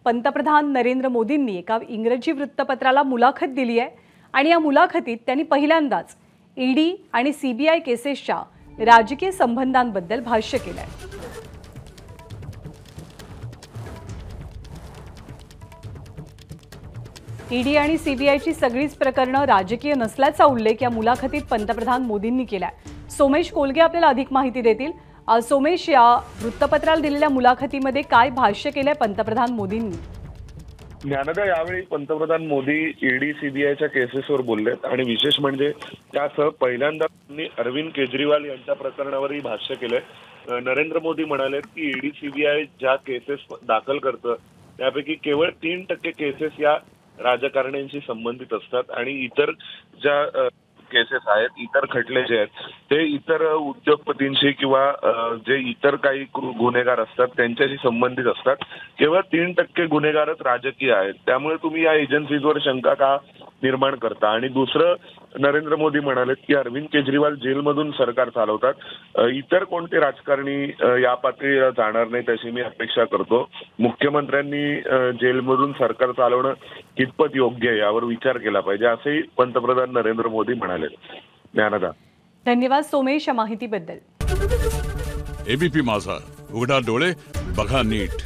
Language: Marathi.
पंतप्रधान नरेंद्र मोदींनी एका इंग्रजी वृत्तपत्राला मुलाखत दिली आहे आणि या मुलाखतीत त्यांनी पहिल्यांदाच ईडी आणि सीबीआय केसेसच्या राजकीय संबंधांबद्दल भाष्य केलं आहे। ईडी आणि सीबीआयची सगळीच प्रकरणं राजकीय नसल्याचा उल्लेख या मुलाखतीत पंतप्रधान मोदींनी केलाय। सोमेश कोलगे आपल्याला अधिक माहिती देतील। सोमेश, या वृत्तपत्राला दिलेल्या मुलाखतीमध्ये काय भाष्य केलंय पंतप्रधान मोदींनी? ज्ञानदा, यावेळी पंतप्रधान मोदी ईडी सीबीआयच्या केसेसवर बोललेत आणि विशेष म्हणजे त्यासह पहिल्यांदा त्यांनी अरविंद केजरीवाल यांच्या प्रकरणावरही भाष्य केलंय। नरेंद्र मोदी म्हणाले की ईडी सीबीआय ज्या केसेस दाखल करतं त्यापैकी केवळ 3% केसेस या राजकारण्यांशी संबंधित असतात आणि इतर ज्या केसेस आहेत, इतर खटले जे आहेत ते इतर उद्योगपतींशी किंवा जे इतर काही गुन्हेगार असतात त्यांच्याशी संबंधित असतात। केवळ 3% गुन्हेगारच राजकीय आहेत, त्यामुळे तुम्ही या एजन्सीजवर शंका का निर्माण करता? आणि दुसरं, नरेंद्र मोदी म्हणाले की अरविंद केजरीवाल जेलमधून सरकार चालवतात, इतर कोणते राजकारणी या पातळीला जाणार नाहीत अशी मी अपेक्षा करतो। मुख्यमंत्र्यांनी जेलमधून सरकार चालवणं कितपत योग्य आहे यावर विचार केला पाहिजे असेही पंतप्रधान नरेंद्र मोदी म्हणाले। ज्ञानदा, धन्यवाद सोमेश या माहितीबद्दल। एबीपी माझा, उघडा डोळे बघा नीट।